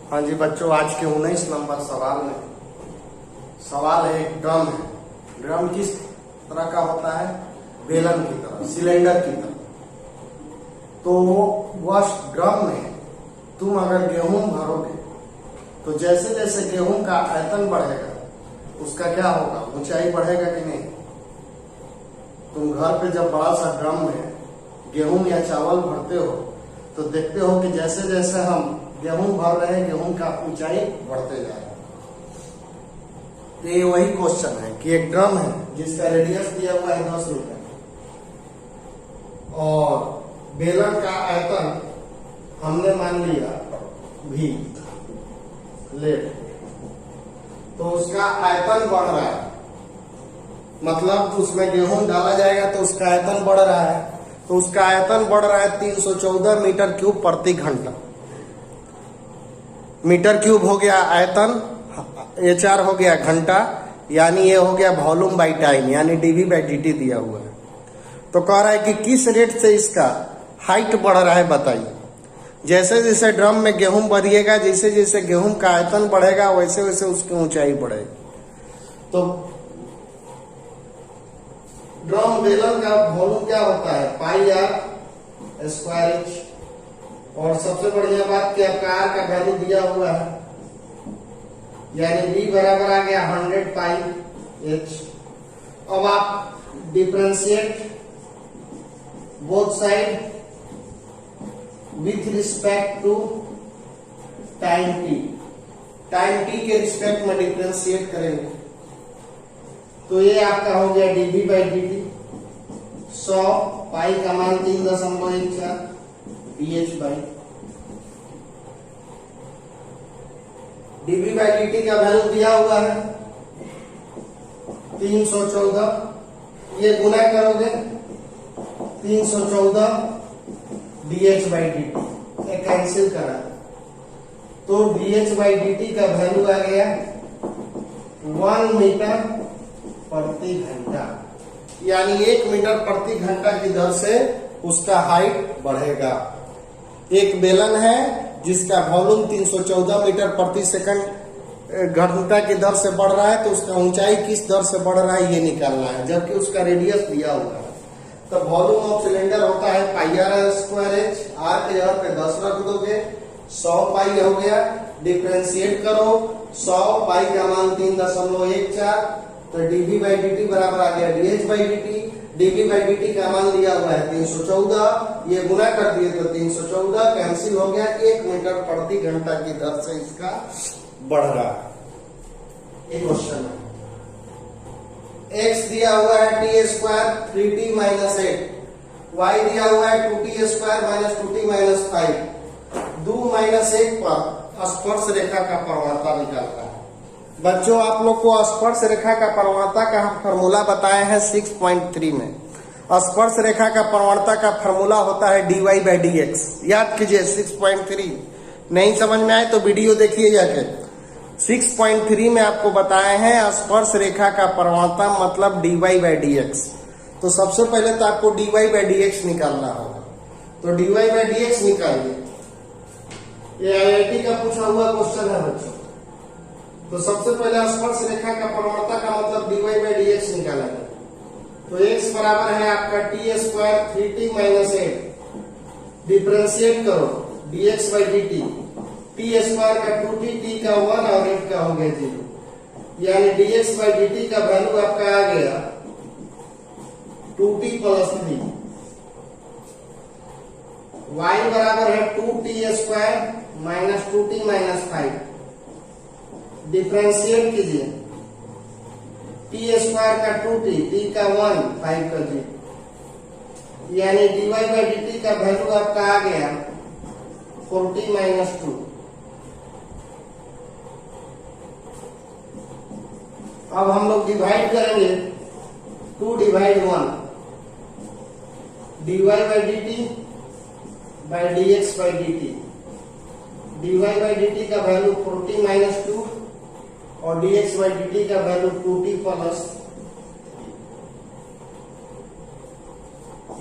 हाँ जी बच्चों, आज के 19 नंबर सवाल में सवाल है एक ड्रम है। ड्रम किस तरह का होता है? बेलन की तरह, सिलेंडर की तरह। तो वह ड्रम में तुम अगर गेहूं भरोगे तो जैसे जैसे गेहूं का आयतन बढ़ेगा उसका क्या होगा? ऊंचाई बढ़ेगा कि नहीं? तुम घर पे जब बड़ा सा ड्रम में गेहूं या चावल भरते हो तो देखते हो कि जैसे जैसे हम गेहूं भर रहे हैं गेहूं का ऊंचाई बढ़ते जा रहा है। तो ये वही क्वेश्चन है कि एक ड्रम है जिसका रेडियस दिया हुआ है 10 मीटर और बेलन का आयतन हमने मान लिया भी लेट, तो उसका आयतन बढ़ रहा है, मतलब उसमें गेहूं डाला जाएगा तो उसका आयतन बढ़ रहा है। तो उसका आयतन बढ़ रहा है 314 मीटर क्यूब प्रति घंटा। मीटर क्यूब हो गया आयतन, HR हो गया घंटा, यानी ये हो गया वॉल्यूम बाई टाइम, यानी dV/dt दिया हुआ है। तो कह रहा है कि किस रेट से इसका हाइट बढ़ रहा है बताइए। जैसे जैसे ड्रम में गेहूं भरिएगा, जैसे जैसे गेहूं का आयतन बढ़ेगा वैसे वैसे उसकी ऊंचाई बढ़ेगी। तो ड्रम बेलन का वॉल्यूम क्या होता है? πr²h। और सबसे बढ़िया बात कि आपका आर का वैल्यू दिया हुआ है, यानी v बराबर आ गया 100πh। अब आप differentiate both side with respect to time t। Time t के रिस्पेक्ट में डिफरेंशिएट करेंगे तो ये आपका हो गया dV/dt 100, पाई का मान 3.14, dV/dt का वैल्यू दिया हुआ है 314, ये गुना करोगे 314 dH/dt, ये कैंसिल करा तो dH/dt का वैल्यू आ गया 1 मीटर प्रति घंटा, यानी 1 मीटर प्रति घंटा की दर से उसका हाइट बढ़ेगा। एक बेलन है जिसका वॉल्यूम 314 मीटर प्रति सेकंड घंटा की दर से बढ़ रहा है, तो उसका ऊंचाई किस दर से बढ़ रहा है ये निकालना है, जबकि उसका रेडियस दिया हुआ है। तो वॉल्यूम ऑफ सिलेंडर होता है πr²h, r के जगह पे 10 रख दोगे, 100 पाई हो गया, डिफरेंशिएट करो 100, पाई का मान 3.14, तो dV/dt बराबर आ गया dH/dt। dV/dt का मान लिया हुआ है 314, ये गुना कर दिए तो 314 कैंसिल हो गया, 1 मीटर प्रति घंटा की दर से इसका बढ़ रहा है। ये क्वेश्चन है। x दिया हुआ है t² 3t - 8, y दिया हुआ है 2t² - 2t - 5। 2 - 1 पर स्पर्श रेखा का प्रवणता निकालना है। बच्चों आप लोग को स्पर्श रेखा का प्रवणता का फॉर्मूला बताए हैं 6.3 में। स्पर्श रेखा का प्रवणता का फॉर्मूला होता है dy/dx। याद कीजिए 6.3, नहीं समझ में आए तो वीडियो देखिए जाके। 6.3 में आपको बताए हैं स्पर्श रेखा का प्रवणता मतलब dy/dx। तो सबसे पहले तो आपको dy/dx निकालना होगा, तो dy/dx निकालिए। ये IIT का पूछा हुआ क्वेश्चन है बच्चों। तो सबसे पहले स्पर्श रेखा का प्रवणता का मतलब dy/dx निकालेंगे। तो x बराबर है आपका t² 3t - 8, डिफरेंशिएट करो dx/dt, t² का 2t, t का 1 और 8 का हो गया 0, यानी dx/dt का वैल्यू आपका आ गया 2t + 3। y बराबर है 2t² - 2t - 5, डिफरेंशिएट कीजिए t² का 2t, t का 1, 5 का 0, यानी dy/dt का वैल्यू आपका आ गया 40 - 2। अब हम लोग डिवाइड करेंगे 2/1, dy/dt by dx/dt। dy/dt का वैल्यू 40 - 2 और dx/dt का वैल्यू 2t +,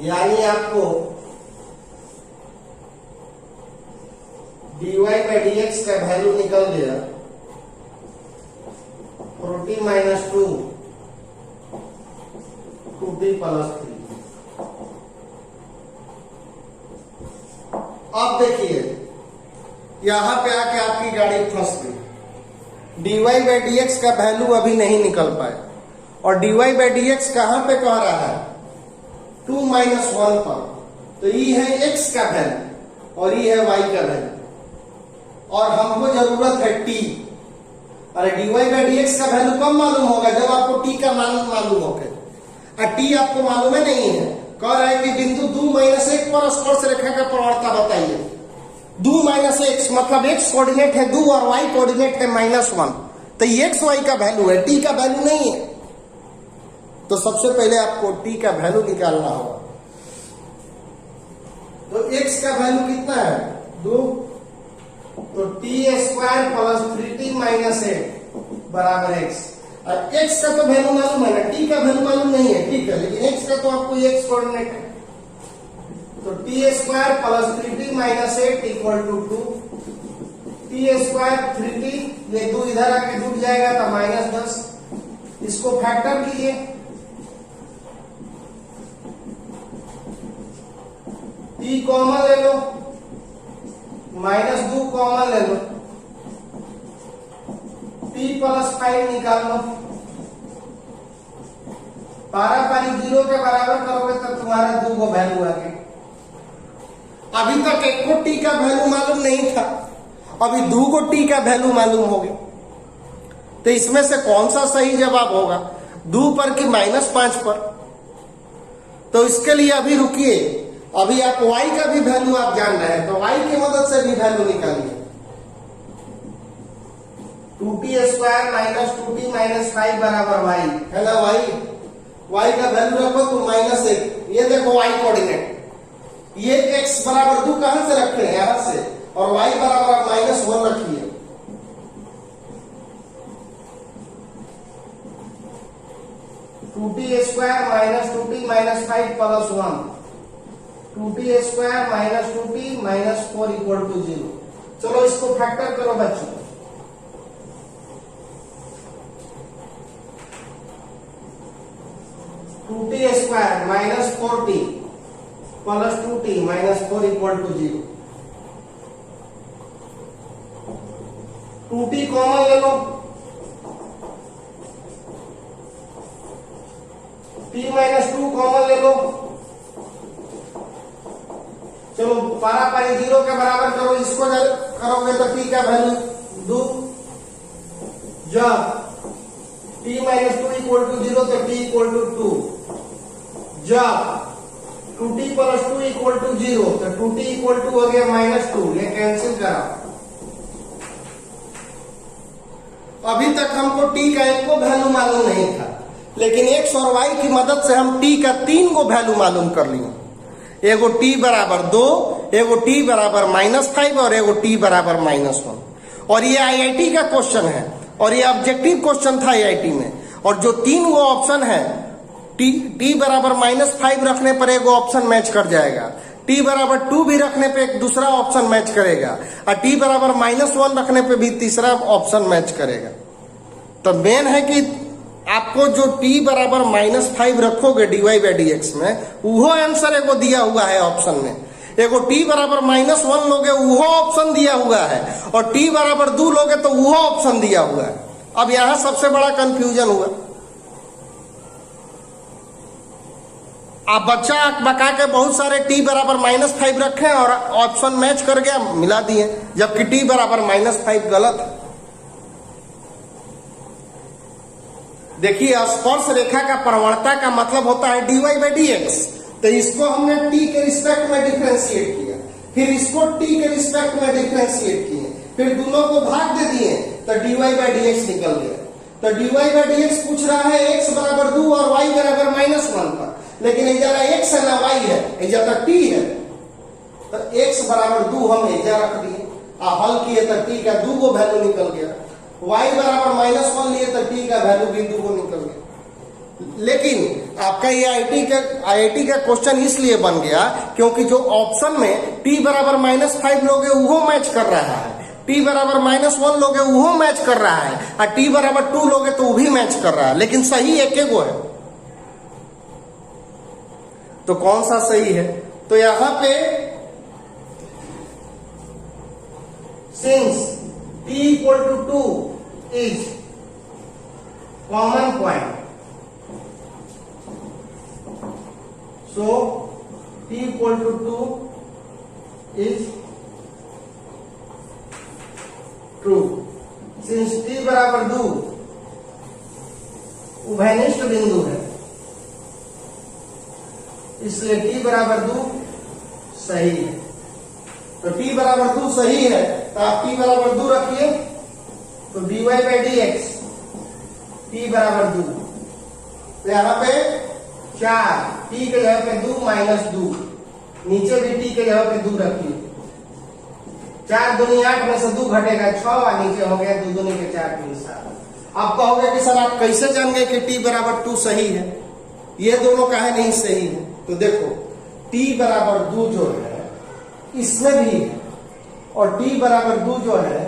यानी आपको dy बाई dx का वैल्यू निकल गया 4t माइनस 2 2t प्लस 3। अब देखिए यहां पे आके आपकी गाड़ी फंस गई। dy बाई dx का वैल्यू अभी नहीं निकल पाए और dy बाई dx कहां पे कह रहा है 2 माइनस 1 पर, तो ये है x का वैल्यू और ये है y का वैल्यू और हमको जरूरत है t। अरे dy बाई dx का वैल्यू कब मालूम होगा जब आपको t का मान मालूम होगा, और t आपको मालूम है नहीं है। कह रहा है कि बिंदु 2 माइनस 1 पर स्पर्श रेखा का प्रवणता बताइए। 2 माइनस x मतलब x कोऑर्डिनेट है 2 और y कोऑर्डिनेट है -1, तो ये x y का वैल्यू है, t का वैल्यू नहीं है। तो सबसे पहले आपको t का वैल्यू निकालना होगा। तो x का वैल्यू कितना है 2, तो t square plus 3t minus 8 बराबर x। और x का तो वैल्यू मालूम है ना, t का वैल्यू मालूम नहीं है, ठीक है, लेकिन x का तो आपको x कोऑर्डिनेट है। तो t square plus 3t minus 8 equal to 2, t square 3t, ये 2 इधर आके जुड़ जाएगा तो -10, इसको फैक्टर कीजिए। t कॉमन ले लो, -2 कॉमन ले लो, t प्लस 5 निकाल लो, पारापारी 0 के बराबर करोगे तो तुम्हारा 2 को वैल्यू आ गया। अभी तक एक को t का वैल्यू मालूम नहीं था, अभी 2 को t का वैल्यू मालूम हो गया। तो इसमें से कौन सा सही जवाब होगा 2 पर कि -5 पर? तो इसके लिए अभी रुकिए, अभी आप y का भी वैल्यू आप जान रहे हैं, तो y की मदद से भी वैल्यू निकालिए। 2t square minus 2t minus 5 बराबर y है ना। y का वैल्यू रखो तो -1, ये देखो y कोऑर्डिनेट, ये x बराबर 2 कहां से रखे हैं यहां से, और y बराबर -1 रखिए। Two t square minus 2t minus 5 plus 1, 2t square minus 2t minus 4 equal to 0। चलो इसको फैक्टर करो बच्चों। Two t square minus 4t plus 2t minus 4 equal to 0। 2t common ले लो, t माइनस 2 कॉमन ले लो। चलो पारापारी 0 के बराबर करो, इसको करोगे तो t का वैल्यू 2, जब t माइनस 2 इक्वल टू 0 तो t इक्वल टू 2, जब 2t प्लस 2 इक्वल टू 0 तो 2t इक्वल टू हो गया -2, ये कैंसिल करा। अभी तक हमको t का एक को वैल्यू मालूम नहीं था, लेकिन x और y की मदद से हम t का 3 को वैल्यू मालूम कर लिए। एगो t बराबर 2, एगो t बराबर -5 और एगो t बराबर -1। और ये IIT का क्वेश्चन है और ये ऑब्जेक्टिव क्वेश्चन था IIT में। और जो 3 वो ऑप्शन है, t बराबर -5 रखने पर एक ऑप्शन मैच कर जाएगा, t बराबर 2 भी रखने पे एक दूसरा ऑप्शन मैच करेगा, और t बराबर -1 रखने पे भी तीसरा ऑप्शन मैच करेगा। तो मेन है कि आपको जो t बराबर -5 रखोगे dy बाई dx में, वो आंसर एगो दिया हुआ है ऑप्शन में। एगो t बराबर -1 लोगे वो ऑप्शन दिया हुआ है, और t बराबर 2 लोगे तो वो ऑप्शन दिया हुआ है। अब यहां सबसे बड़ा कंफ्यूजन हुआ, आप बच्चा बका के बहुत सारे t बराबर -5 रखे और ऑप्शन मैच कर गया, मिला दिए, जबकि t बराबर -5 गलत है। देखिए स्पर्श रेखा का प्रवणता का मतलब होता है dy बाई dx। तो इसको हमने t के रिस्पेक्ट में डिफरेंशिएट किया, फिर इसको t के रिस्पेक्ट में डिफरेंशिएट किए, फिर दोनों को भाग दे दिए तो dy बाई dx निकल गया। तो dy बाई dx पूछ रहा है x बराबर 2 और y बराबर -1 पर, लेकिन इधर x है ना y है, इधर तक t है, तो x बराबर 2 हम इधर रख दिए, हल किए तो t का 2 को वैल्यू निकल गया। y बराबर -1 लिए तो t का वैल्यू भी 2 को निकल गया। लेकिन आपका ये आईआईटी का क्वेश्चन इसलिए बन गया क्योंकि जो ऑप्शन में t बराबर -5 लोगे वो मैच कर रहा है, t बराबर -1 लोगे वो मैच कर रहा है, और t बराबर 2 लोगे तो वो भी मैच कर रहा है, लेकिन सही एक गो है। तो कौन सा सही है? तो यहां पे since t equal to 2 is common point, so t equal to 2 is true. Since t बराबर 2 उभयनिष्ठ बिंदु है, इसलिए t बराबर 2 सही है। तो t बराबर 2 सही है, तो आप t बराबर 2 रखिए, तो dy बाई dx t बराबर 2, तो यहां पे 4 t के जगह पे 2 माइनस 2, नीचे भी t के जगह पे 2 रखिए, 4 दूनी 8 में से 2 घटेगा 6, और नीचे हो गया 2 दूनी के 4 3 7। आप कहोगे कि सर आप कैसे जान गए कि t बराबर 2 सही है, ये दोनों काहे नहीं सही है? तो देखो t बराबर 2 जो है इसमें भी है, और t बराबर 2 जो है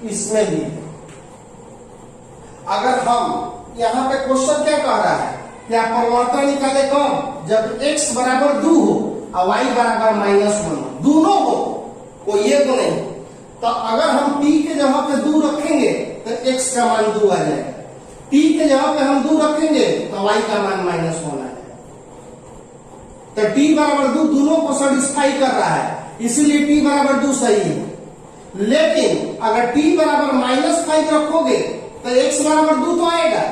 इसमें भी है। अगर हम यहां पे क्वेश्चन क्या कह रहा है कि आप प्रवणता निकाले कब? जब x बराबर 2 हो और y बराबर -1 हो, दोनों हो, कोई ये तो नहीं। तो अगर हम t के जगह पे 2 रखेंगे तो x का मान 2 आ जाएगा, t के जगह पे हम 2 रखेंगे तो y का मान -1 आ जाएगा। तो t बराबर 2 दोनों को सेटिस्फाई कर रहा है, इसीलिए t बराबर 2 सही है। लेकिन अगर t बराबर -5 रखोगे तो x बराबर 2 तो आएगा,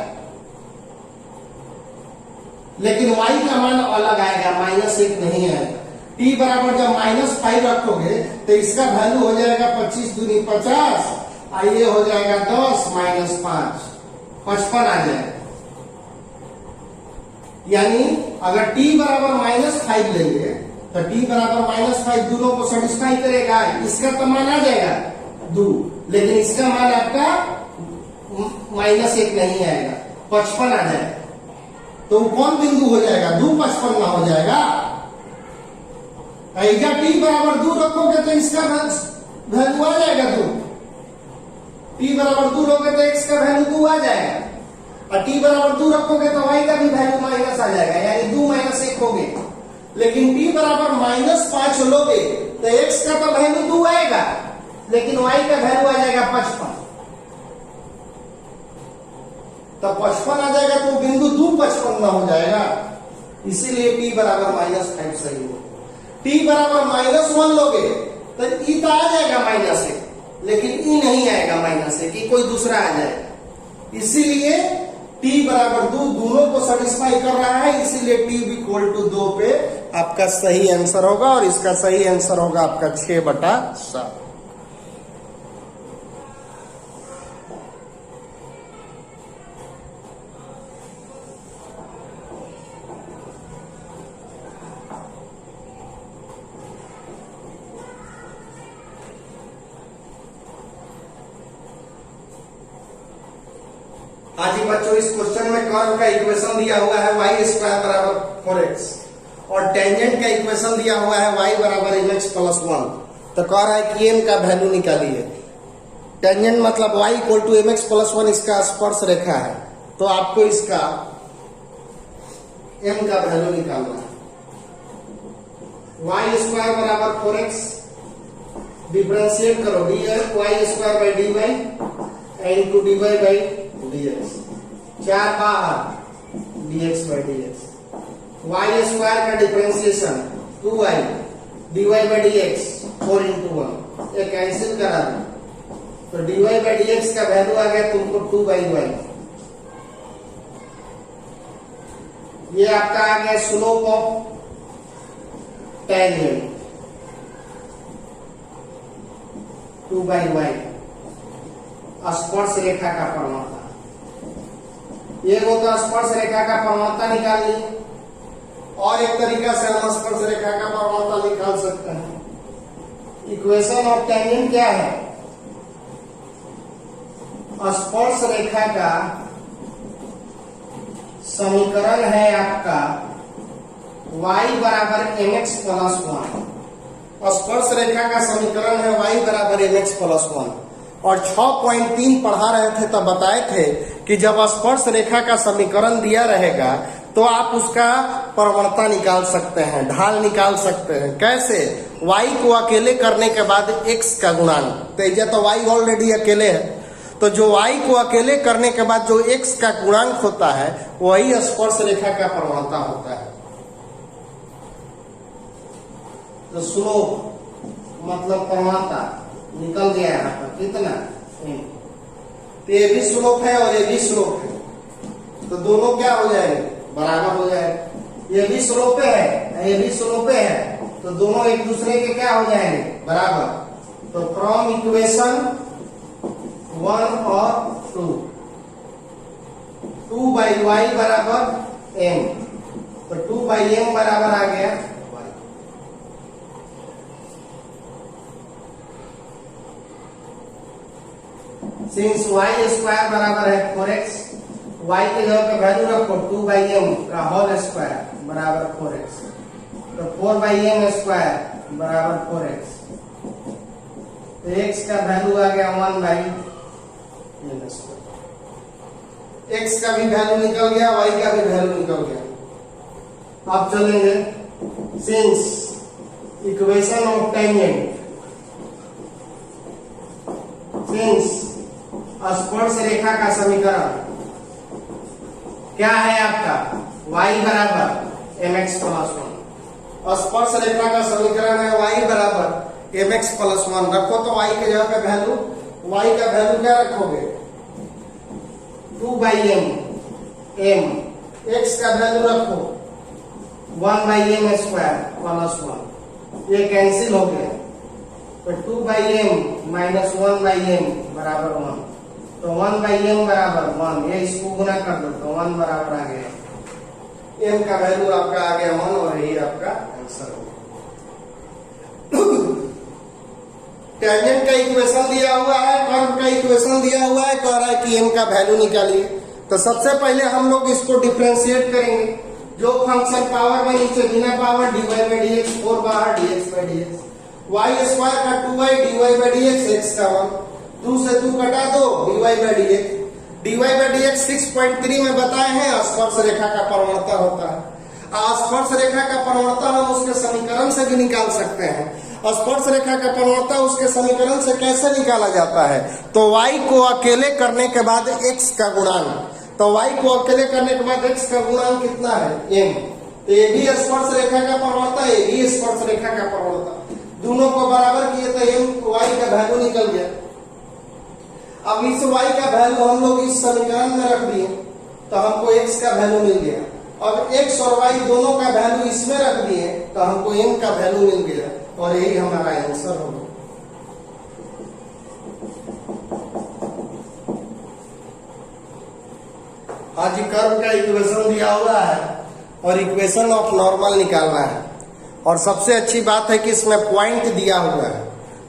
लेकिन y का मान अलग आएगा, -1 नहीं आएगा। t बराबर जब -5 रखोगे तो इसका वैल्यू हो जाएगा 25 दूनी 50, और ये हो जाएगा 10 - 5 55 आ जाएगा। यानी अगर t बराबर -5 लेंगे तो t बराबर -5 दोनों को सेटिस्फाई करेगा, इसका तो मान आ जाएगा 2, लेकिन इसका मान आपका -1 नहीं आएगा, 55 आ जाएगा। तो कौन बिंदु हो जाएगा? 2 55 ना हो जाएगा। ऐजा t बराबर 2 रखोगे तो इसका वैल्यू आ जाएगा 2, t बराबर 2 रखोगे तो x का वैल्यू 2 आ जाएगा, और t बराबर 2 रखोगे तो y का भी वैल्यू माइनस आ जाएगा, यानी 2 - 1 हो गए। लेकिन t बराबर -5 लोगे तो x का तो वैल्यू 2 आएगा, लेकिन y का वैल्यू आ जाएगा 55, तो 55 आ जाएगा, तो बिंदु 2 55 ना हो जाएगा, इसीलिए t बराबर -5 सही हो। t बराबर -1 लोगे तो e तो आ जाएगा -1, लेकिन e नहीं आएगा -1, कोई दूसरा आ जाएगा, इसीलिए t बराबर 2 दोनों को सेटिस्फाई कर रहा है, इसीलिए t इक्वल टू 2 पे आपका सही आंसर होगा, और इसका सही आंसर होगा आपका 6/7। हाँ जी बच्चों, इस क्वेश्चन में कर्व का इक्वेशन दिया हुआ है y² बराबर 4x, और टेंजेंट का इक्वेशन दिया हुआ है y बराबर mx + 1। तो कह रहा है कि m का वैल्यू निकालिए। टेंजेंट मतलब y इक्वल टू mx + 1 इसका स्पर्श रेखा है, तो आपको इसका m का वैल्यू निकालना है। y² बराबर 4x, डिफरेंशिएट करो, y² dy into dy by dx, 4 बाहर dx बाई dx, y² का differentiation 2y dy by dx 4 into 1, ये कैंसिल करा दो, तो dy बाई dx का वैल्यू आ गया तुमको 2/y, ये आपका आ गया स्लोप ऑफ टेंजेंट 2/y, स्पर्श रेखा का प्रवणता। ये वो तो स्पर्श रेखा का प्रवणता निकाल ली, और एक तरीका से हम स्पर्श रेखा का प्रवणता निकाल सकते हैं। इक्वेशन ऑफ टेंजेंट क्या है? स्पर्श रेखा का समीकरण है आपका y बराबर mx प्लस 1। स्पर्श रेखा का समीकरण है y बराबर mx प्लस 1। और 6.3 पढ़ा रहे थे तब बताए थे कि जब स्पर्श रेखा का समीकरण दिया रहेगा तो आप उसका प्रवणता निकाल सकते हैं, ढाल निकाल सकते हैं। कैसे? y को अकेले करने के बाद x का गुणांक, तो y ऑलरेडी अकेले है, तो जो y को अकेले करने के बाद जो x का गुणांक होता है वही स्पर्श रेखा का प्रवणता होता है। तो स्लोप मतलब प्रवणता निकल गया यहाँ पर कितना, तो ये भी स्लोप है और ये भी स्लोप है, तो दोनों क्या हो जाएंगे, बराबर हो जाएगा। ये भी स्लोप है ये भी स्लोप है, तो दोनों एक दूसरे के क्या हो जाएंगे, बराबर। तो फ्रॉम इक्वेशन 1 और 2 बाई वाई बराबर m, तो 2 बाई m बराबर आ गया y। सिंस y स्क्वायर बराबर है 4x, y के जगह पे वैल्यू रखो 2 बाई m का होल स्क्वायर बराबर 4x, तो 4 बाई m स्क्वायर बराबर 4x, तो x का वैल्यू आ गया 1 बाई m स्क्वायर। x का भी वैल्यू निकल गया, y का भी वैल्यू निकल गया। अब चलेंगे since equation of tangent, since स्पर्श रेखा का समीकरण क्या है आपका, y बराबर mx प्लस 1। स्पर्श रेखा का समीकरण है y बराबर mx प्लस 1। रखो तो y के जगह पे वैल्यू, y का वैल्यू क्या रखोगे, 2 बाई m, x का वैल्यू रखो 1 बाई m स्क्वायर प्लस 1, ये कैंसिल हो गया, तो 2 by m minus 1 by m बराबर 1, तो 1 बाई m बराबर 1, ये इसको गुना कर दो तो 1 बराबर आ गया, m का वैल्यू आपका आ गया 1 और यही आपका आंसर हो गया। टेंजेंट का इक्वेशन दिया हुआ है, कर्व का इक्वेशन दिया हुआ है, कह रहा है कि m का वैल्यू निकालिए। तो सबसे पहले हम लोग इसको डिफरेंशिएट करेंगे। जो फंक्शन पावर में नीचे बिना पावर dy बाई dx, 4 बाहर dx by dx, y square का 2y dy by dx, x का 1, 2 से 2 कटा दो dy by dx, dy by dx 6.3 में बताए हैं स्पर्श रेखा का प्रवणता होता है। स्पर्श रेखा का प्रवणता हम उसके समीकरण से भी निकाल सकते हैं। स्पर्श रेखा का प्रवणता उसके समीकरण से कैसे निकाला जाता है, तो y को अकेले करने के बाद x का गुणांक, तो y को अकेले करने के बाद x का गुणांक कितना है, m, तो ये भी स्पर्श रेखा का प्रवणता, ये भी स्पर्श रेखा का प्रवणता, दोनों को बराबर किए तो m y का वैल्यू निकल गया। अब इस y का वैल्यू हम लोग इस समीकरण में रख दिए तो हमको x का वैल्यू मिल गया। अब x और y दोनों का वैल्यू इसमें रख दिए तो हमको m का वैल्यू मिल गया और यही हमारा आंसर होगा। हाँ जी, कर्व का इक्वेशन दिया हुआ है और इक्वेशन ऑफ नॉर्मल निकालना है। और सबसे अच्छी बात है कि इसमें पॉइंट दिया हुआ है,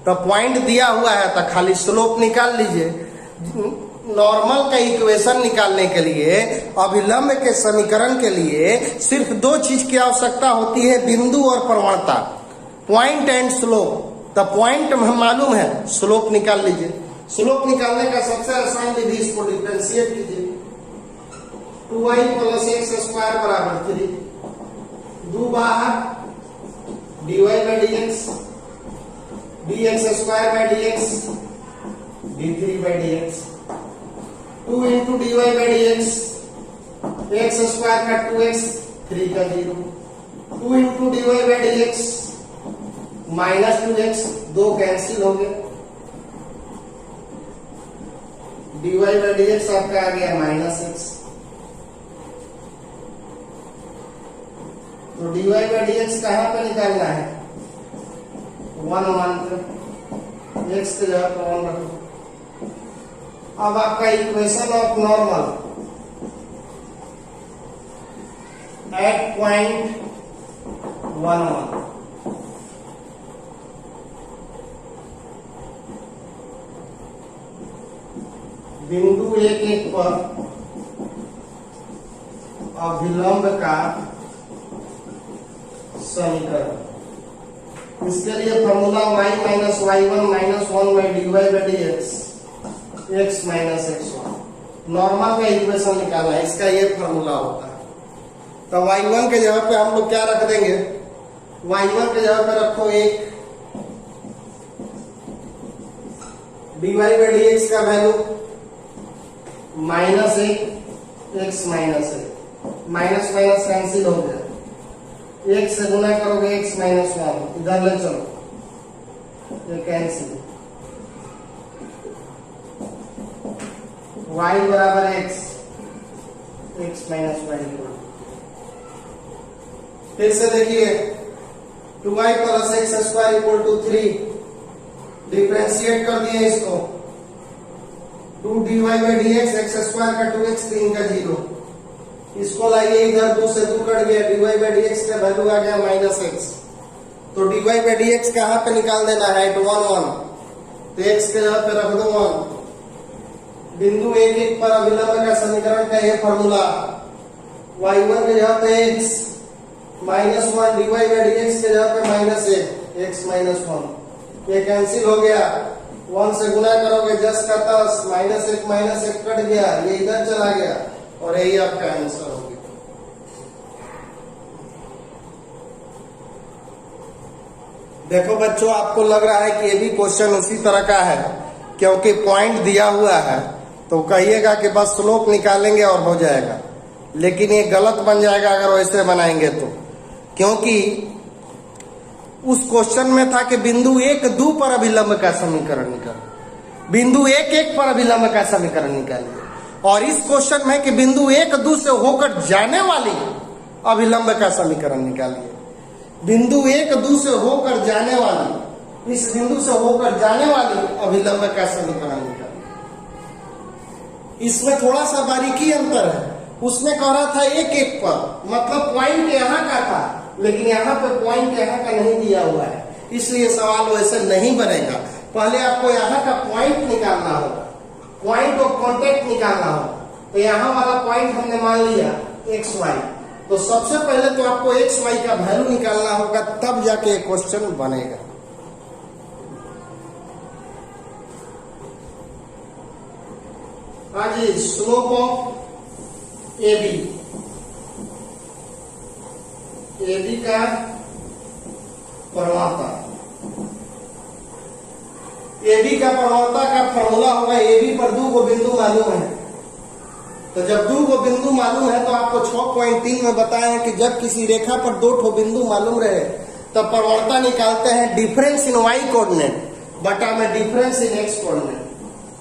तो पॉइंट दिया हुआ है तो खाली स्लोप निकाल लीजिए। नॉर्मल का इक्वेशन निकालने के लिए, अभिलंब के समीकरण के लिए सिर्फ दो चीज की आवश्यकता होती है, बिंदु और प्रवणता, पॉइंट एंड स्लोप। तो पॉइंट मालूम है, स्लोप निकाल लीजिए। स्लोप निकालने का सबसे आसान विधि, इसको डिफरेंशिएट कीजिए। 2y प्लस x स्क्वायर बराबर 3, 2 बाहर dy by dx, dx square by dx, d3 by dx, 2 into dy by dx, x square का 2x, 3 का 0, 2 into dy by dx minus 2x, 2 cancel हो गए, dy बाई dx आपका आ गया minus x, तो dy by dx कहाँ पे निकालना है, 1 1 पे, x के जगह पर 1 रखो। अब आपका equation of normal at point 1 1, बिंदु 1 1 पर अभिलंब का समीकरण। इसके लिए formula y minus y1 minus 1 by dy by dx x minus x1 normal का इक्वेशन निकालना है, इसका ये फॉर्मूला होता है। तो y1 के जगह पे हम लोग क्या रख देंगे, y1 के जगह पे रखो एक dy बाई dx का वैल्यू माइनस एक x माइनस एक, माइनस माइनस कैंसिल हो गया, एक से गुना करोगे x माइनस 1 इधर ले चलो, ये कैंसिल, y बराबर x माइनस y। फिर से देखिए 2y plus x square equal to 3, differentiate कर दिए इसको, 2 dy by dx x square का 2x 3 का 0, इसको लाइए इधर, 2 से 2 कट गया, dy बाई dx का वैल्यू आ गया माइनस x। तो dy बाई dx कहां पे निकाल देना है, 1 1, तो x के जगह पे रख दो 1। बिंदु 1 1 पर अभिलंब का समीकरण का ये फॉर्मूला, y1 के जगह पे x minus 1, dy by dx के जगह पे माइनस 1 x माइनस 1, ये कैंसिल हो गया, 1 से गुना करोगे 10 का 10, माइनस 1 कट गया, ये इधर चला गया और यही आपका आंसर हो गया। देखो बच्चों, आपको लग रहा है कि ये भी क्वेश्चन उसी तरह का है, क्योंकि पॉइंट दिया हुआ है, तो कहिएगा कि बस स्लोप निकालेंगे और हो जाएगा, लेकिन ये गलत बन जाएगा अगर वैसे बनाएंगे तो, क्योंकि उस क्वेश्चन में था कि बिंदु 1 2 पर अभिलंब का समीकरण निकालिए, बिंदु 1 1 पर अभिलंब का समीकरण निकालिए, और इस क्वेश्चन में कि बिंदु 1 2 से होकर जाने वाली अभिलंब का समीकरण निकालिए। बिंदु 1 2 से होकर जाने वाली, इस बिंदु से होकर जाने वाली अभिलंब का समीकरण निकालिए। इसमें थोड़ा सा बारीकी अंतर है, उसमें कह रहा था 1 1 पर, मतलब पॉइंट यहाँ का था, लेकिन यहाँ पे पॉइंट यहाँ का नहीं दिया हुआ है, इसलिए सवाल वैसे नहीं बनेगा। पहले आपको यहाँ का पॉइंट निकालना होगा, पॉइंट ऑफ कांटेक्ट निकालना होगा। तो यहाँ वाला पॉइंट हमने मान लिया एक्स वाई, तो सबसे पहले तो आपको एक्स वाई का वैल्यू निकालना होगा, तब जाके क्वेश्चन बनेगा। हाँ जी, स्लोप ऑफ एबी, एबी का प्रवणता, एबी का प्रवणता का फॉर्मूला होगा, एबी पर 2 को बिंदु मालूम है, तो जब 2 को बिंदु मालूम है तो आपको 6.3 में बताया है कि जब किसी रेखा पर 2 ठो बिंदु मालूम रहे तब प्रवणता निकालते हैं डिफरेंस इन वाई कोऑर्डिनेट बटा में difference in x coordinate,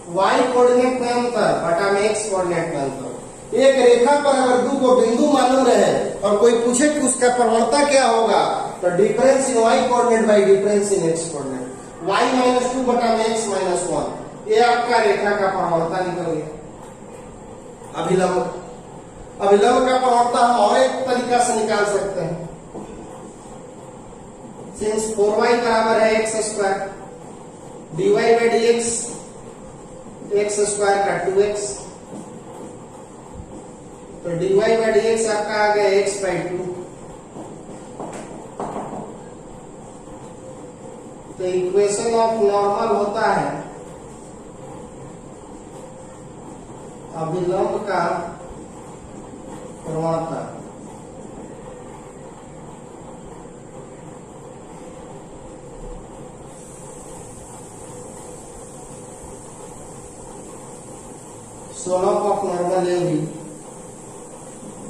y coordinate में अंतर बटा में एक्स कोऑर्डिनेट में अंतर। एक रेखा पर अगर 2 को बिंदु मालूम रहे और कोई पूछे कि उसका प्रवणता क्या होगा, तो difference in y coordinate by difference in x coordinate, y minus 2 बटा में x माइनस 1, ये आपका रेखा का प्रवणता निकल गया। अभिलंब का प्रवणता हम और एक तरीका से निकाल सकते हैं, सिंस 4y बराबर है x square, dy by dx x square का 2x, तो dy बाई dx आपका आ गया x बाई 2। तो इक्वेशन ऑफ नॉर्मल होता है अभिलंब का प्रवणता, slope of normal A B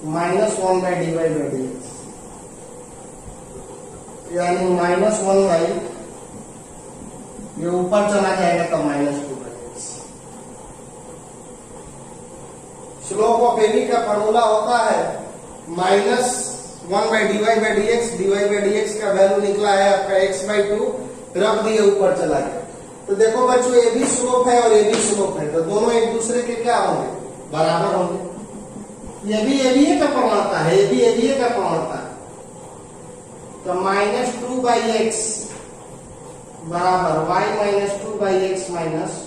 -1 by dy by dx, यानी -1 बाई, ये ऊपर चला जाएगा तो -2 by x। Slope of AB का फॉर्मूला होता है -1 by dy by dx, dy by dx का वैल्यू निकला है आपका x बाई 2, रख दिए ऊपर चला गया। तो देखो बच्चों, ए भी स्लोप है और ए भी स्लोप है, तो दोनों एक दूसरे के क्या होंगे, बराबर होंगे। ये भी एबीए का प्रवणता है, ये भी एबीए का प्रवणता है, तो -2 बाई एक्स बराबर y minus 2 by x minus,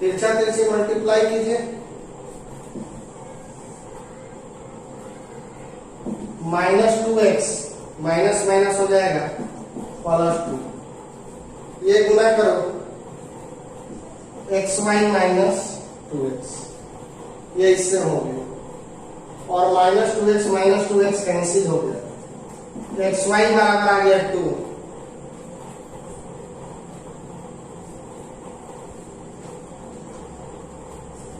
तिरछा तिरछी मल्टीप्लाई कीजिए, -2x माइनस माइनस हो जाएगा +2, ये गुना करो xy -2x, ये इससे हो गया और -2x कैंसिल हो गया, xy बराबर आ गया 2,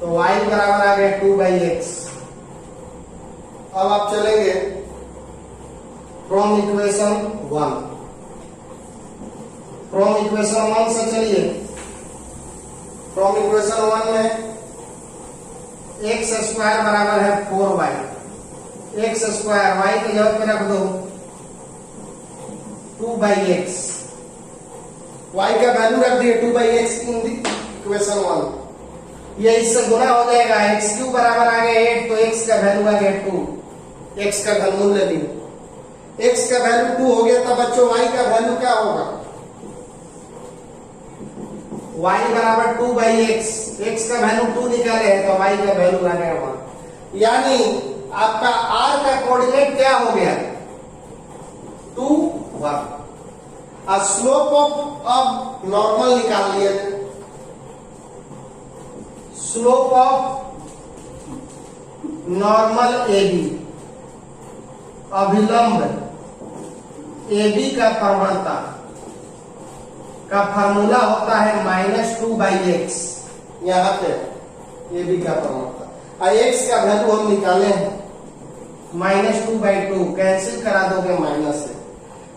तो y बराबर आ गया 2/x। अब आप चलेंगे फ्रॉम इक्वेशन 1, फ्रॉम इक्वेशन 1 से चलिए, फ्रॉम इक्वेशन 1 में x स्क्वायर बराबर है 4y, x स्क्वायर y की जगह पे रख दो 2/x, y का वैल्यू रख दिए 2/x इन इक्वेशन 1, ये इससे गुना हो जाएगा, x³ बराबर आ गया 8, तो x का वैल्यू आ गया 2, x का घनमूल ले लिया, x का वैल्यू 2 हो गया, तब बच्चों y का वैल्यू क्या होगा, y बराबर 2/x, x का वैल्यू 2 निकाले हैं तो y का वैल्यू आ गया 1, यानी आपका r का कोऑर्डिनेट क्या हो गया 2, 1। अब स्लोप ऑफ अब नॉर्मल निकाल लिया, स्लोप ऑफ नॉर्मल AB, अभिलंब AB का प्रवणता का फार्मूला होता है -2/x, यहाँ पे AB का प्रवणता, x का वैल्यू हम निकाले हैं -2/2, कैंसिल करा दोगे माइनस से।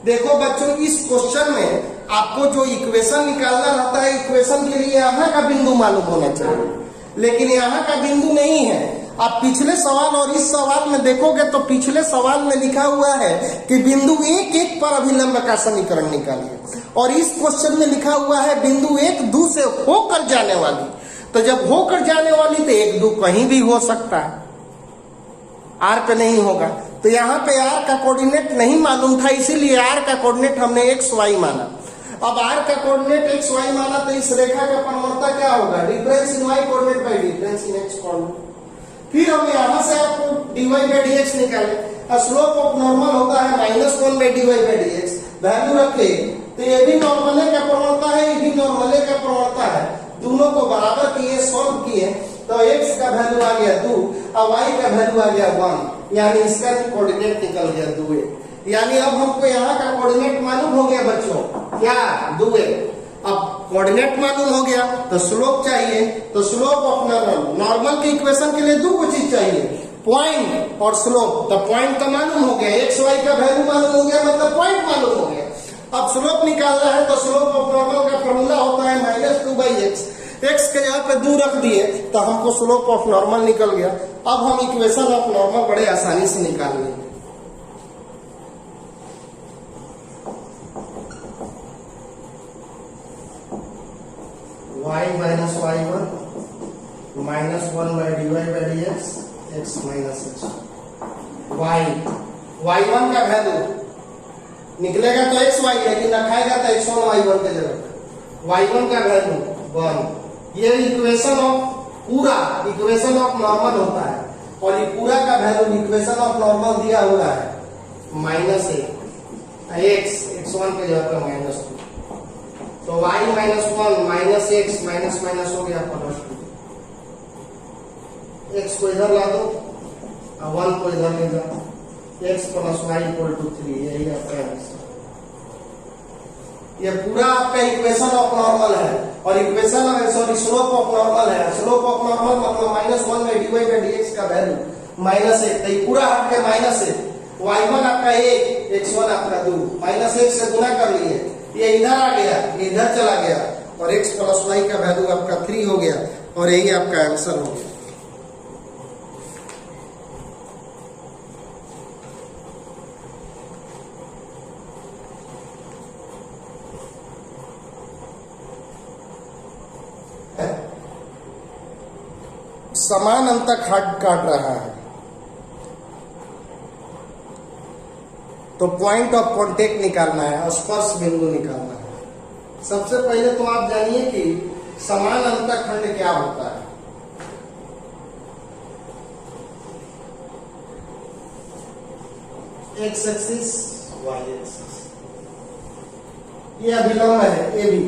देखो बच्चों इस क्वेश्चन में आपको जो इक्वेशन निकालना रहता है, इक्वेशन के लिए यहाँ का बिंदु मालूम होना चाहिए, लेकिन यहाँ का बिंदु नहीं है। आप पिछले सवाल और इस सवाल में देखोगे तो पिछले सवाल में लिखा हुआ है कि बिंदु 1 पर अभिलंब का समीकरण निकालिए, और इस क्वेश्चन में लिखा हुआ है बिंदु 1 2 से होकर जाने वाली। तो जब होकर जाने वाली तो 1 2 कहीं भी हो सकता है, r पे नहीं होगा, तो यहाँ पे r का कोऑर्डिनेट नहीं मालूम था, इसीलिए r का कोऑर्डिनेट हमने xy माना। अब r का कोऑर्डिनेट xy माना तो इस रेखा का प्रवणता क्या होगा, difference in y coordinate bye difference in x coordinate. फिर हम यहाँ से आपको dy/dx निकाले, स्लोप ऑफ नॉर्मल होता है -1/dy/dx, वैल्यू रखे तो ये भी नॉर्मल का प्रवणता है, ये भी नॉर्मल का प्रवणता है, दोनों को बराबर किए, सॉल्व किए तो x का वैल्यू आ गया 2 और y का वैल्यू आ गया 1, यानी इसका कोऑर्डिनेट निकल गया 2a। यानी अब हमको यहाँ का कोऑर्डिनेट मालूम हो गया बच्चों, क्या 2a। अब कोऑर्डिनेट मालूम हो गया तो स्लोप चाहिए, तो स्लोप ऑफ नॉर्मल के इक्वेशन के लिए दो चीज चाहिए, पॉइंट और स्लोप। तो पॉइंट तो मालूम हो गया, एक्स वाई का वैल्यू मालूम हो गया, मतलब पॉइंट मालूम हो गया। अब स्लोप निकालना है तो स्लोप ऑफ नॉर्मल का फॉर्मूला होता है -2/x, x के जगह पे 2 रख दिए तो हमको स्लोप ऑफ नॉर्मल निकल गया। अब हम इक्वेशन ऑफ नॉर्मल बड़े आसानी से निकाल लेंगे। y minus y1 minus 1/dy/dx x minus x। y1 का वैल्यू निकलेगा तो x y, लेकिन रखाएगा तो x1 y1 के जगह। y1 का वैल्यू 1। ये इक्वेशन ऑफ पूरा इक्वेशन ऑफ नॉर्मल होता है, और ये पूरा का वैल्यू इक्वेशन ऑफ नॉर्मल दिया हुआ है -1 x1 के जगह पे -2, तो y -1 -x माइनस माइनस हो गया +2। x को इधर ला दो और 1 को इधर ले जाओ, x + y = 3, यही आपका आंसर। ये पूरा आपका इक्वेशन ऑफ नॉर्मल है, और इक्वेशन स्लोप ऑफ नॉर्मल है। स्लोप ऑफ नॉर्मल मतलब -1/dy/dx का वैल्यू -1, तो ये पूरा आपके -1। y1 आपका 1, x1 आपका 2, -1 से गुना कर लिए, ये इधर आ गया, ये इधर चला गया, और x + y का वैल्यू आपका 3 हो गया, और यही आपका आंसर हो गया। समान अंतर काट रहा है तो पॉइंट ऑफ कांटेक्ट निकालना है, स्पर्श बिंदु निकालना है। सबसे पहले तो आप जानिए कि समान अंतखंड क्या होता है? एक्स एक्सिस, वाई एक्सिस, ये अभिलंब है ए बी।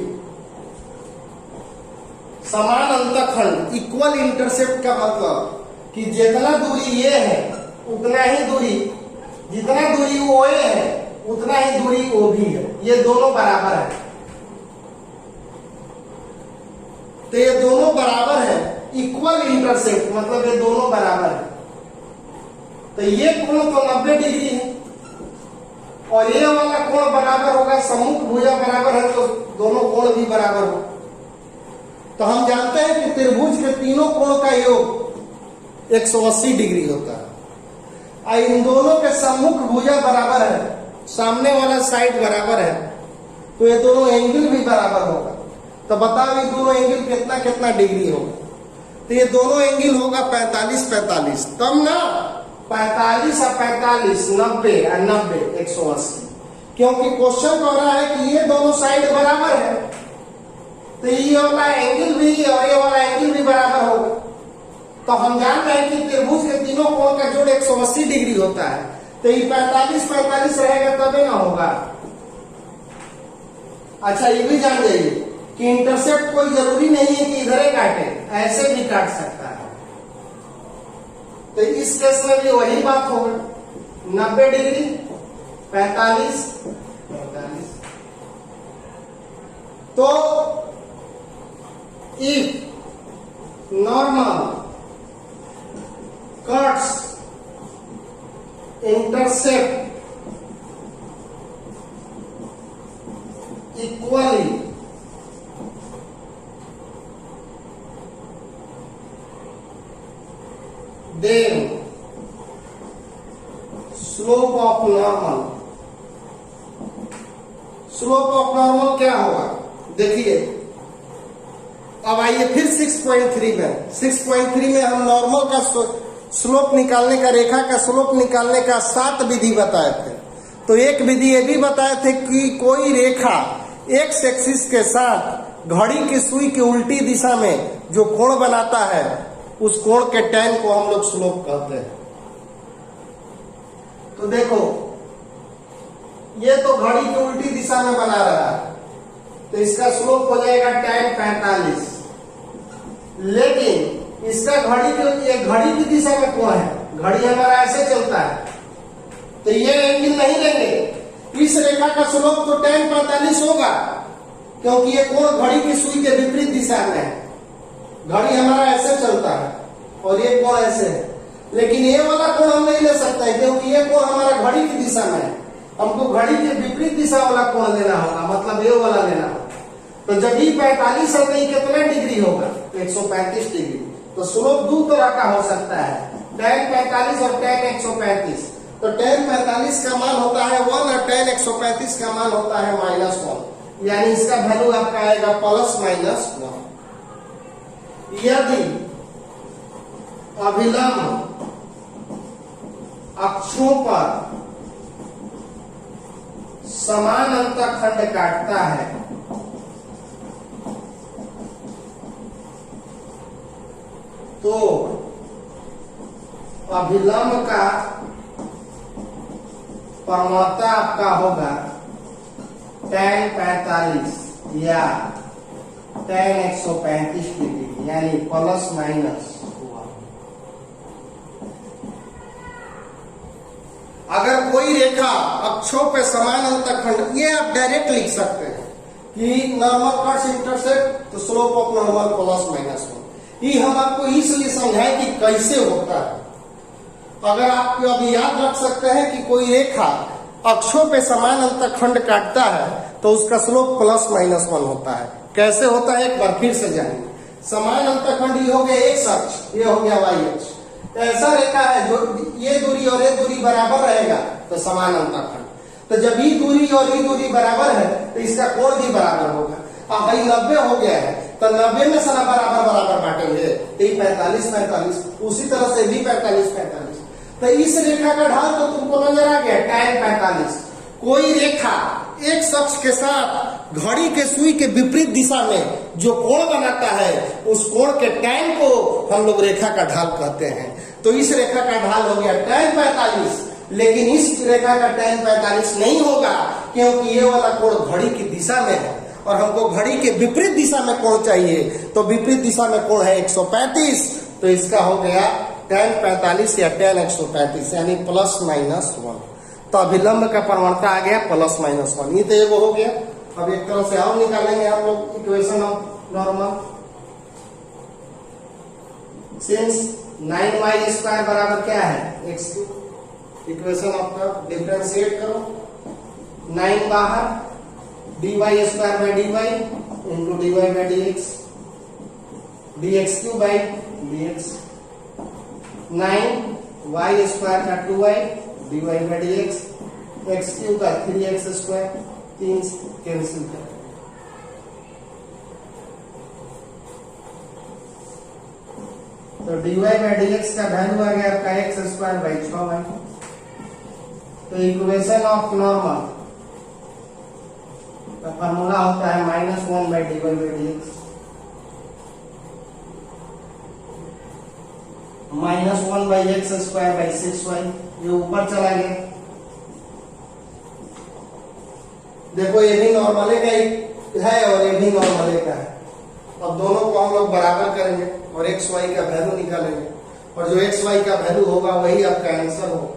समान अंतखंड, इक्वल इंटरसेप्ट का मतलब कि जितना दूरी ये है उतना ही दूरी, जितना दूरी ओ ए है उतना ही दूरी ओ भी है, ये दोनों बराबर है। तो ये दोनों बराबर है, इक्वल इंटरसेप्ट मतलब ये दोनों बराबर है। तो ये कोण तो 90 डिग्री है और ये वाला कोण बराबर होगा, सम्मुख भुजा बराबर है तो दोनों कोण भी बराबर हो। तो हम जानते हैं कि त्रिभुज के तीनों कोण का योग 180 डिग्री होता है। इन दोनों के सम्मुख भुजा बराबर है, सामने वाला साइड बराबर है, तो ये दोनों एंगल भी बराबर होगा। तो बताओ ये दोनों एंगल कितना कितना डिग्री होगा? तो ये दोनों एंगल होगा 45 45, तब ना 45 और 45 90 और 90 180, क्योंकि क्वेश्चन कह रहा है कि ये दोनों साइड बराबर है, तो ये वाला एंगल भी और ये वाला एंगल भी बराबर होगा। तो हम जानते हैं कि त्रिभुज के तीनों कोण का जोड़ 180 डिग्री होता है, तो ये 45 45 रहेगा तभी ना होगा। अच्छा ये भी जान जाइए कि इंटरसेप्ट कोई जरूरी नहीं है कि इधर ही काटे, ऐसे भी काट सकता है। तो इस केस में भी वही बात होगा, 90 डिग्री 45 45। तो if normal cuts intercept equally, then slope of normal, slope of normal क्या होगा? देखिए अब आइए फिर 6.3 में, 6.3 में हम नॉर्मल का स्लोप निकालने का, रेखा का स्लोप निकालने का 7 विधि बताए थे। तो एक विधि ये भी बताए थे कि कोई रेखा एक्स एक्सिस के साथ घड़ी की सुई की उल्टी दिशा में जो कोण बनाता है उस कोण के tan को हम लोग स्लोप कहते हैं। तो देखो ये तो घड़ी की उल्टी दिशा में बना रहा है, तो इसका स्लोप हो जाएगा tan 45, लेकिन इसका घड़ी की दिशा में कोण है, घड़ी हमारा ऐसे चलता है, तो ये एंगल नहीं लेंगे। इस रेखा का स्लोप तो tan 45 होगा, क्योंकि ये कोण घड़ी की सुई के विपरीत दिशा में है। घड़ी हमारा ऐसे चलता है और ये कोण ऐसे है, लेकिन ये वाला कोण हम नहीं ले सकते हैं क्योंकि ये कोण हमारा घड़ी की दिशा में है। हमको घड़ी के विपरीत दिशा वाला कोण लेना होगा, मतलब ये वाला लेना होगा। तो जब भी 45 है तो ये कितना डिग्री होगा? 135 डिग्री। तो स्लोप दो तरह का हो सकता है, tan 45 और tan 135। तो tan 45 का मान होता है 1 और tan 135 का मान होता है -1, यानी इसका वैल्यू आपका आएगा +-1। यदि अभिलंब अक्षों पर समान अंतखंड काटता है तो अभिलंब का प्रवणता आपका होगा tan 45 या tan 135 डिग्री, यानी +-1। अगर कोई रेखा अक्षों पे समान अंतखंड, ये आप डायरेक्ट लिख सकते हैं कि नॉर्मल कट्स इंटरसेक्ट तो स्लोप ऑफ नॉर्मल +-1। ये हम आपको इसलिए समझाएं कि कैसे होता है। अगर आप अभी याद रख सकते हैं कि कोई रेखा अक्षों पे समान अंतखंड काटता है तो उसका स्लोप +-1 होता है। कैसे होता है एक बार फिर से जानिए। समान अंतखंड ये हो गया x अक्ष, ये हो गया y अक्ष। ऐसा रेखा है जो ये दूरी और ये दूरी बराबर रहेगा तो समान अंतखंड। तो जब ये दूरी और ये दूरी बराबर है तो इसका कोण भी बराबर होगा। अब भाई 90 हो गया है तो 90 में से बराबर बराबर बांटेंगे, तो 45-45, उसी तरह से भी 45-45। तो इस रेखा का ढाल तो तुमको नजर आ गया tan 45। कोई रेखा एक अक्ष के साथ घड़ी के सुई के विपरीत दिशा में जो कोण बनाता है उस कोण के tan को हम लोग रेखा का ढाल कहते हैं। तो इस रेखा का ढाल हो गया tan 45, लेकिन इस रेखा का tan 45 नहीं होगा क्योंकि ये वाला कोण घड़ी की दिशा में है और हमको घड़ी के विपरीत दिशा में कोण चाहिए। तो विपरीत दिशा में कोण है 135, तो इसका हो गया tan 45 या tan 135 यानी ±1। तो अभिलंब का प्रवणता आ गया ±1। ये तो एगो हो गया। अब एक तरह से और निकालेंगे हम लोग equation of normal. Since 9y² बराबर क्या है x3, इक्वेशन ऑफ का डिफरेंशिएट करो। 9 बाहर, dy² dy into dy/dx, dx3/dx। 9y² का 2y dy/dx, x3 का 3x², 3 कैंसिल कर। तो dy/dx का वैल्यू आ गया आपका x²/6y। तो इक्वेशन ऑफ नॉर्मल का फॉर्मूला होता है -1/dy/dx, -1/x²/6y। ये ऊपर चला गया। देखो ये भी नॉर्मले का ही है और ये भी नॉर्मले का है। अब दोनों को हम लोग बराबर करेंगे और एक्स वाई का वैल्यू निकालेंगे और जो एक्स वाई का वैल्यू होगा वही आपका आंसर होगा।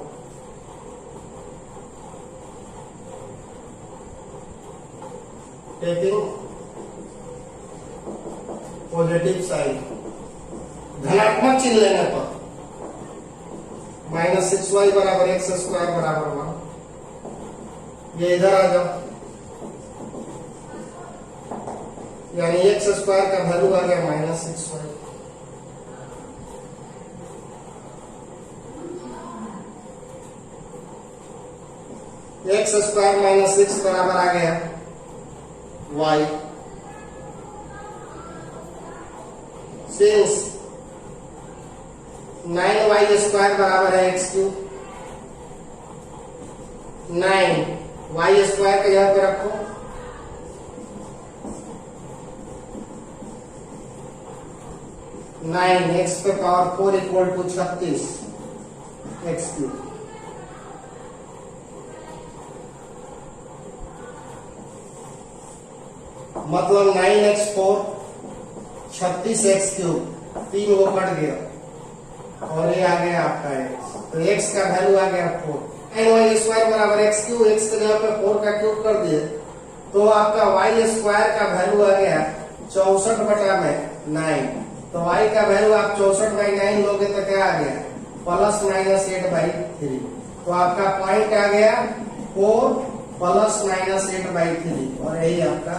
टेकिंग पॉजिटिव साइड, धनात्मक चिन्ह लेने पर -6y बराबर x² बराबर 1। ये इधर आ जाओ, यानी x² का वैल्यू आ गया -6y। x² - 6 बराबर आ गया y। सिंस 9y² बराबर है x3, 9y² का यहाँ पे रखो, 9x पे पावर 4 इक्वल टू 36 x3। मतलब 9x4 36x3, 3 वो कट गया और ये आ गया आपका x। तो x का वैल्यू आ गया 4। ny² बराबर x3, x के जगह पे 4 का क्यूब कर दिए तो आपका y² का वैल्यू आ गया 64/9। तो y का वैल्यू आप 64/9 लोगे तो क्या आ गया +-8/3। तो आपका पॉइंट आ गया 4 +-8/3 और यही आपका।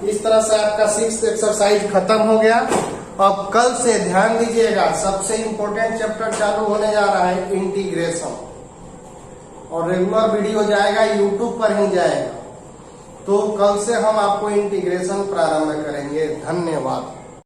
इस तरह से आपका 6th एक्सरसाइज खत्म हो गया। अब कल से ध्यान दीजिएगा, सबसे इंपॉर्टेंट चैप्टर चालू होने जा रहा है इंटीग्रेशन, और रेगुलर वीडियो जाएगा यूट्यूब पर ही जाएगा। तो कल से हम आपको इंटीग्रेशन प्रारंभ करेंगे। धन्यवाद।